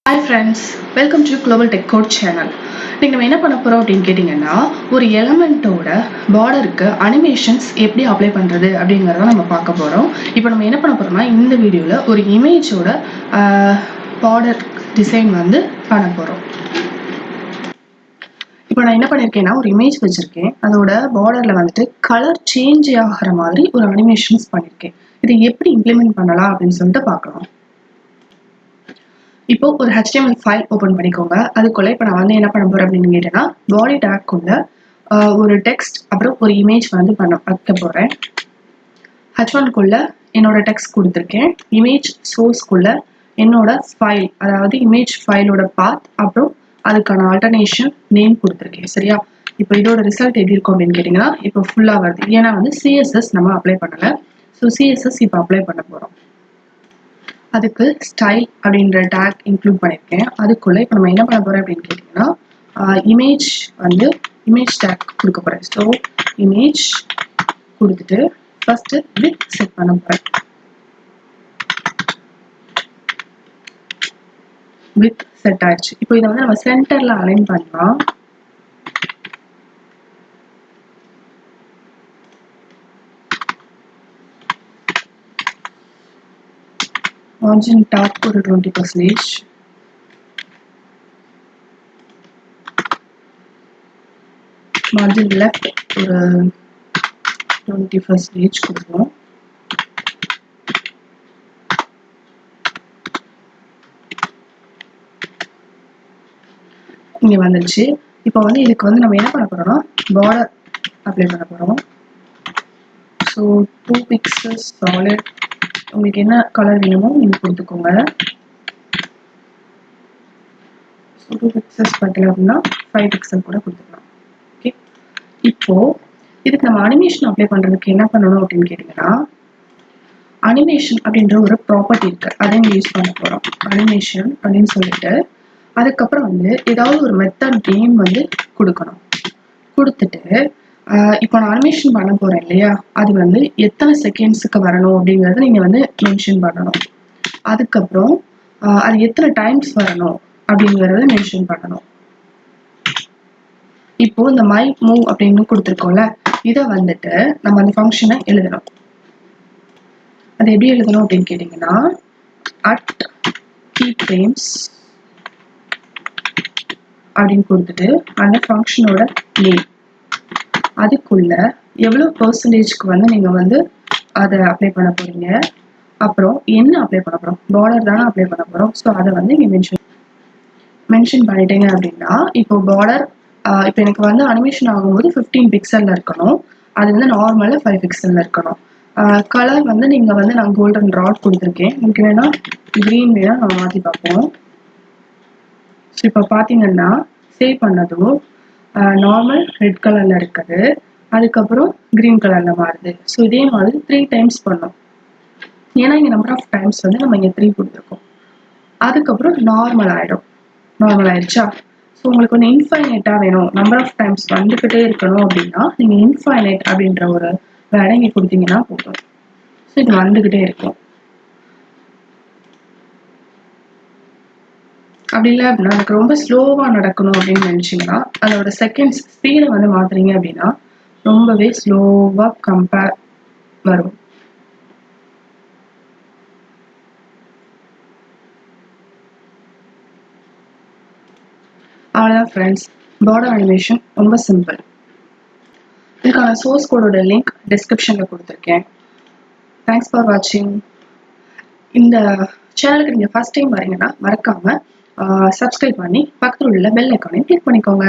Hi friends, welcome to Global Tech Code channel. இன்னைக்கு நம்ம என்ன பண்ண போறோம் அப்படின்னு கேட்டிங்கன்னா, ஒரு எலிமெண்டோட பார்டருக்கு அனிமேஷன்ஸ் எப்படி அப்ளை பண்றது அப்படிங்கறத நம்ம பார்க்க போறோம். இப்போ நம்ம என்ன பண்ண போறோம்னா, இந்த வீடியோல ஒரு இமேஜோட பார்டர் டிசைன் வந்து பண்ண போறோம். இப்போ நான் என்ன பண்ணிருக்கேன்னா, ஒரு இமேஜ் வச்சிருக்கேன். அதோட பார்டர்ல வந்துட்டு கலர் சேஞ்ச் ஆகிற மாதிரி ஒரு அனிமேஷன்ஸ் பண்ணிருக்கேன். இதை எப்படி இம்ப்ளிமெண்ட் பண்ணலாம் அப்படின்னு சொல்லிட்டு பார்க்கலாம். இப்போ ஒரு HTML ஃபைல் ஓப்பன் பண்ணிக்கோங்க. அதுக்குள்ள இப்போ நான் வந்து என்ன பண்ண போறேன் அப்படின்னு கேட்டேன்னா, பாடி டேக்குள்ள ஒரு டெக்ஸ்ட் அப்புறம் ஒரு இமேஜ் வந்து வைக்க போறேன். H1குள்ள என்னோட டெக்ஸ்ட் கொடுத்துருக்கேன். இமேஜ் சோர்ஸ்குள்ள என்னோட ஃபைல், அதாவது இமேஜ் ஃபைலோட பாத் அப்புறம் அதுக்கான ஆல்டர்னேஷன் நேம் கொடுத்துருக்கேன். சரியா? இப்போ இதோட ரிசல்ட் எப்படி இருக்கும் அப்படின்னு கேட்டிங்கன்னா, இப்போ ஃபுல்லாக வருது. ஏன்னா வந்து CSS நம்ம அப்ளை பண்ணலை. ஸோ CSS இப்போ அப்ளை பண்ண போகிறோம். அதுக்கு ஸ்டைல் அப்படின்ற டேக் இன்க்ளூட் பண்ணியிருக்கேன். அதுக்குள்ளே இப்போ நம்ம என்ன பண்ண போகிறோம் அப்படின்னு கேட்டிங்கன்னா, இமேஜ் டேக் கொடுக்க போகிறேன். ஸோ இமேஜ் கொடுத்துட்டு ஃபஸ்ட்டு வித் செட் பண்ண போகிறேன். வித் செட் ஆயிடுச்சு. இப்போ இதை வந்து நம்ம சென்டரில் அலைன் பண்ணலாம். மார்ஜின் டாப் ஒரு 20%, மார்ஜின் லெஃப்ட் ஒரு 20% கொடுப்போம். இங்கே வந்துருச்சு. இப்போ வந்து இதுக்கு வந்து நம்ம என்ன பண்ண போறோம்னா, பார்டர் அப்ளை பண்ண போறோம். ஸோ 2 பிக்சல்ஸ் சாலிட், உங்களுக்கு என்ன கலர் வேணுமோ நீங்கள் கொடுத்துக்கோங்க. 2 பிக்சல்ஸ் பட்டல அப்படின்னா 5 பிக்சல் கூட கொடுத்துக்கலாம். ஓகே, இப்போ இதுக்கு நம்ம அனிமேஷன் அப்ளை பண்ணுறதுக்கு என்ன பண்ணணும் அப்படின்னு கேட்டிங்கன்னா, அனிமேஷன் அப்படின்ற ஒரு ப்ராப்பர்ட்டி இருக்குது, அதை இங்கே யூஸ் பண்ண போகிறோம். அனிமேஷன் அப்படின்னு சொல்லிட்டு அதுக்கப்புறம் வந்து ஏதாவது ஒரு மெத்தட் நேம் வந்து கொடுக்கணும். கொடுத்துட்டு இப்போ நான் அனிமேஷன் பண்ண போகிறேன் இல்லையா, அது வந்து எத்தனை செகண்ட்ஸுக்கு வரணும் அப்படிங்கிறத நீங்கள் வந்து மென்ஷன் பண்ணணும். அதுக்கப்புறம் அது எத்தனை டைம்ஸ் வரணும் அப்படிங்கிறத மென்ஷன் பண்ணணும். இப்போ இந்த மை மூவ் அப்படின்னு கொடுத்துருக்கோம்ல, இதை வந்துட்டு நம்ம அந்த ஃபங்க்ஷனை எழுதணும். அது எப்படி எழுதணும் அப்படின்னு கேட்டிங்கன்னா, அட் கீ ஃப்ரேம்ஸ் அப்படின்னு கொடுத்துட்டு அந்த ஃபங்க்ஷனோட நேம், அதுக்குள்ள எவ்வளோ பர்சன்டேஜ்க்கு வந்து நீங்கள் வந்து அதை அப்ளை பண்ண போறீங்க, அப்புறம் என்ன அப்ளை பண்ண போகிறோம், பார்டர் தானே அப்ளை பண்ண போகிறோம். ஸோ அதை வந்து நீங்கள் மென்ஷன் பண்ணிட்டீங்க அப்படின்னா, இப்போ பார்டர் இப்போ எனக்கு வந்து அனிமேஷன் ஆகும்போது 15 பிக்சலில் இருக்கணும். அது வந்து நார்மலாக 5 பிக்சலில் இருக்கணும். கலர் வந்து நீங்கள் வந்து நான் கோல்டன் ராட் கொடுத்துருக்கேன். உங்களுக்கு வேணால் க்ரீன் வேணால் நம்ம மாற்றி பார்ப்போம். ஸோ இப்போ பார்த்தீங்கன்னா சேவ் பண்ணதும் நார்மல் ரெட் கலரில் இருக்குது, அதுக்கப்புறம் க்ரீன் கலரில் மாறுது. ஸோ இதே மாதிரி 3 டைம்ஸ் பண்ணோம். ஏன்னா இங்கே நம்பர் ஆஃப் டைம்ஸ் வந்து நம்ம இங்கே 3 கொடுத்துருக்கோம். அதுக்கப்புறம் நார்மல் ஆகிடும். நார்மல் ஆயிடுச்சா? ஸோ உங்களுக்கு வந்து இன்ஃபைனைட்டாக வேணும், நம்பர் ஆஃப் டைம்ஸ் வந்துக்கிட்டே இருக்கணும் அப்படின்னா நீங்கள் இன்ஃபைனைட் அப்படின்ற ஒரு வேலை இங்கே கொடுத்தீங்கன்னா போதும். ஸோ இது வந்துக்கிட்டே இருக்கும். அப்படி இல்லை அப்படின்னா எனக்கு ரொம்ப ஸ்லோவாக நடக்கணும் அப்படின்னு நினச்சிங்கன்னா, அதோட செகண்ட்ஸ் ஸ்பீடை வந்து மாற்றுறீங்க அப்படின்னா ரொம்பவே ஸ்லோவாக கம்பேர் வரும். அவ்வளோதான் ஃப்ரெண்ட்ஸ், பார்டர் அனிமேஷன் ரொம்ப சிம்பிள். இதுக்கான சோர்ஸ் கோடோட லிங்க் டிஸ்கிரிப்ஷனில் கொடுத்துருக்கேன். தேங்க்ஸ் ஃபார் வாட்சிங். இந்த சேனலுக்கு நீங்கள் ஃபர்ஸ்ட் டைம் வரீங்கன்னா மறக்காமல் சப்ஸ்கிரைப் பண்ணி பக்கத்தில் உள்ள பெல் ஐக்கானையும் கிளிக் பண்ணிக்கோங்க.